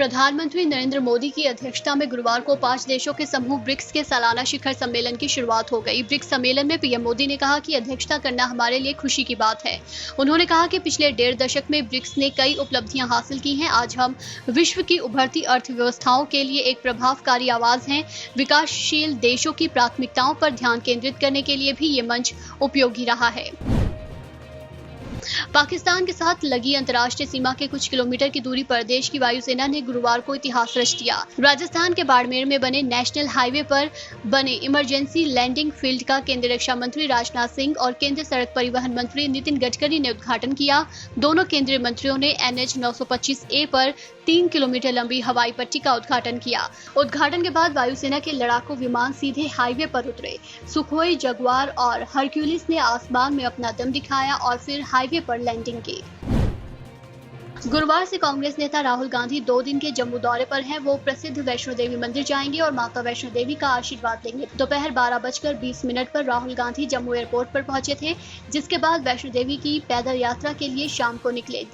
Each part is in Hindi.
प्रधानमंत्री नरेंद्र मोदी की अध्यक्षता में गुरुवार को 5 देशों के समूह ब्रिक्स के सालाना शिखर सम्मेलन की शुरुआत हो गई। ब्रिक्स सम्मेलन में पीएम मोदी ने कहा कि अध्यक्षता करना हमारे लिए खुशी की बात है। उन्होंने कहा कि पिछले 1.5 दशक में ब्रिक्स ने कई उपलब्धियां हासिल की हैं। आज हम विश्व की उभरती अर्थव्यवस्थाओं के लिए एक प्रभावकारी आवाज हैं। विकासशील देशों की प्राथमिकताओं पर ध्यान केंद्रित करने के लिए भी ये मंच उपयोगी रहा है। पाकिस्तान के साथ लगी अंतर्राष्ट्रीय सीमा के कुछ किलोमीटर की दूरी पर देश की वायुसेना ने गुरुवार को इतिहास रच दिया। राजस्थान के बाड़मेर में बने नेशनल हाईवे पर बने इमरजेंसी लैंडिंग फील्ड का केंद्रीय रक्षा मंत्री राजनाथ सिंह और केंद्रीय सड़क परिवहन मंत्री नितिन गडकरी ने उद्घाटन किया। दोनों केंद्रीय मंत्रियों ने NH 925A पर 3 किलोमीटर लंबी हवाई पट्टी का उद्घाटन किया। उद्घाटन के बाद वायुसेना के लड़ाकू विमान सीधे हाईवे पर उतरे। सुखोई, जगुआर और हरक्यूलिस ने आसमान में अपना दम दिखाया और फिर हाईवे पर लैंडिंग की। गुरुवार से कांग्रेस नेता राहुल गांधी 2 दिन के जम्मू दौरे पर हैं। वो प्रसिद्ध वैष्णो देवी मंदिर जाएंगे और माता वैष्णो देवी का आशीर्वाद लेंगे। दोपहर 12:20 पर राहुल गांधी जम्मू एयरपोर्ट पर पहुंचे थे, जिसके बाद वैष्णो देवी की पैदल यात्रा के लिए शाम को निकले।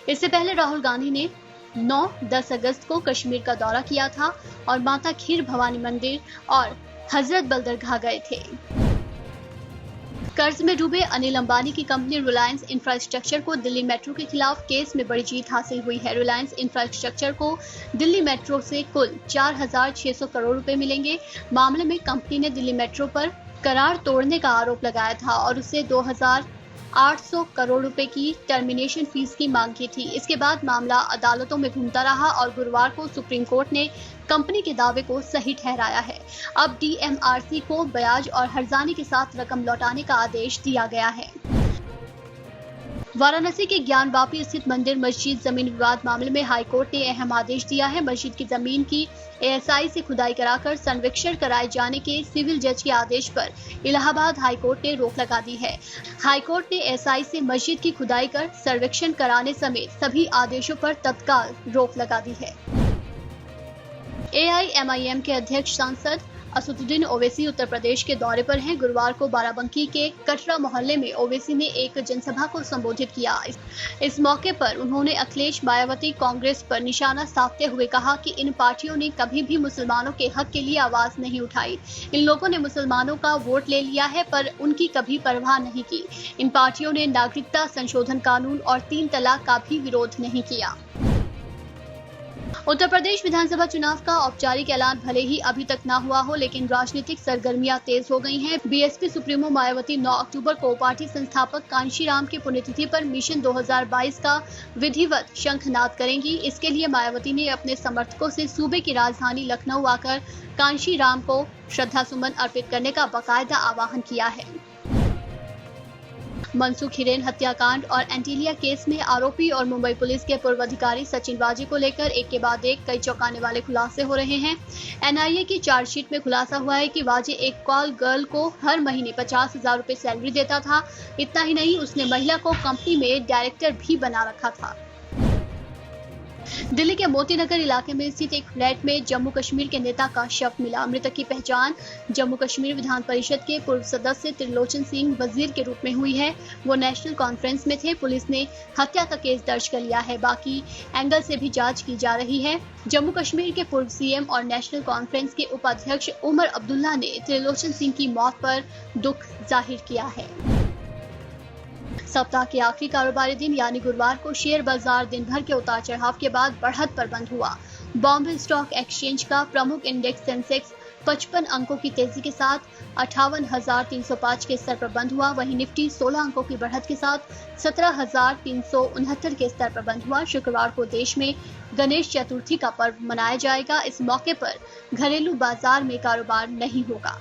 इससे पहले राहुल गांधी ने 9-10 अगस्त को कश्मीर का दौरा किया था और माता खीर भवानी मंदिर और हजरत बल दरगाह गए थे। कर्ज में डूबे अनिल अंबानी की कंपनी रिलायंस इंफ्रास्ट्रक्चर को दिल्ली मेट्रो के खिलाफ केस में बड़ी जीत हासिल हुई है। रिलायंस इंफ्रास्ट्रक्चर को दिल्ली मेट्रो से कुल 4,600 करोड़ रुपए मिलेंगे। मामले में कंपनी ने दिल्ली मेट्रो पर करार तोड़ने का आरोप लगाया था और उससे 2,800 करोड़ रुपए की टर्मिनेशन फीस की मांग की थी। इसके बाद मामला अदालतों में घूमता रहा और गुरुवार को सुप्रीम कोर्ट ने कंपनी के दावे को सही ठहराया है। अब DMRC को ब्याज और हर्जानी के साथ रकम लौटाने का आदेश दिया गया है। वाराणसी के ज्ञानवापी स्थित मंदिर मस्जिद जमीन विवाद मामले में हाईकोर्ट ने अहम आदेश दिया है। मस्जिद की जमीन की ASI से खुदाई कराकर सर्वेक्षण कराए जाने के सिविल जज के आदेश पर इलाहाबाद हाईकोर्ट ने रोक लगा दी है। हाईकोर्ट ने SI से मस्जिद की खुदाई कर सर्वेक्षण कराने समेत सभी आदेशों पर तत्काल रोक लगा दी है। AIMIM के अध्यक्ष सांसद असदुद्दीन ओवैसी उत्तर प्रदेश के दौरे पर हैं। गुरुवार को बाराबंकी के कटरा मोहल्ले में ओवैसी ने एक जनसभा को संबोधित किया। इस मौके पर उन्होंने अखिलेश, मायावती, कांग्रेस पर निशाना साधते हुए कहा कि इन पार्टियों ने कभी भी मुसलमानों के हक के लिए आवाज नहीं उठाई। इन लोगों ने मुसलमानों का वोट ले लिया है पर उनकी कभी परवाह नहीं की। इन पार्टियों ने नागरिकता संशोधन कानून और 3 तलाक का भी विरोध नहीं किया। उत्तर प्रदेश विधानसभा चुनाव का औपचारिक ऐलान भले ही अभी तक न हुआ हो, लेकिन राजनीतिक सरगर्मियां तेज हो गई हैं। BSP सुप्रीमो मायावती 9 अक्टूबर को पार्टी संस्थापक कांशीराम की पुण्यतिथि पर मिशन 2022 का विधिवत शंखनाद करेंगी। इसके लिए मायावती ने अपने समर्थकों से सूबे की राजधानी लखनऊ आकर कांशीराम को श्रद्धासुमन अर्पित करने का बाकायदा आह्वान किया है। मनसुख हिरेन हत्याकांड और एंटीलिया केस में आरोपी और मुंबई पुलिस के पूर्व अधिकारी सचिन वाजे को लेकर एक के बाद एक कई चौंकाने वाले खुलासे हो रहे हैं। NIA की चार्जशीट में खुलासा हुआ है कि वाजे एक कॉल गर्ल को हर महीने 50,000 रुपए सैलरी देता था। इतना ही नहीं, उसने महिला को कंपनी में डायरेक्टर भी बना रखा था। दिल्ली के मोती नगर इलाके में स्थित एक फ्लैट में जम्मू कश्मीर के नेता का शव मिला। मृतक की पहचान जम्मू कश्मीर विधान परिषद के पूर्व सदस्य त्रिलोचन सिंह वजीर के रूप में हुई है। वो नेशनल कॉन्फ्रेंस में थे। पुलिस ने हत्या का केस दर्ज कर लिया है। बाकी एंगल से भी जांच की जा रही है। जम्मू कश्मीर के पूर्व CM और नेशनल कॉन्फ्रेंस के उपाध्यक्ष उमर अब्दुल्ला ने त्रिलोचन सिंह की मौत पर दुख जाहिर किया है। सप्ताह के आखिरी कारोबारी दिन यानी गुरुवार को शेयर बाजार दिन भर के उतार चढ़ाव के बाद बढ़त पर बंद हुआ। बॉम्बे स्टॉक एक्सचेंज का प्रमुख इंडेक्स सेंसेक्स 55 अंकों की तेजी के साथ 58,305 के स्तर पर बंद हुआ। वहीं निफ्टी 16 अंकों की बढ़त के साथ 17,369 के स्तर पर बंद हुआ। शुक्रवार को देश में गणेश चतुर्थी का पर्व मनाया जाएगा। इस मौके पर घरेलू बाजार में कारोबार नहीं होगा।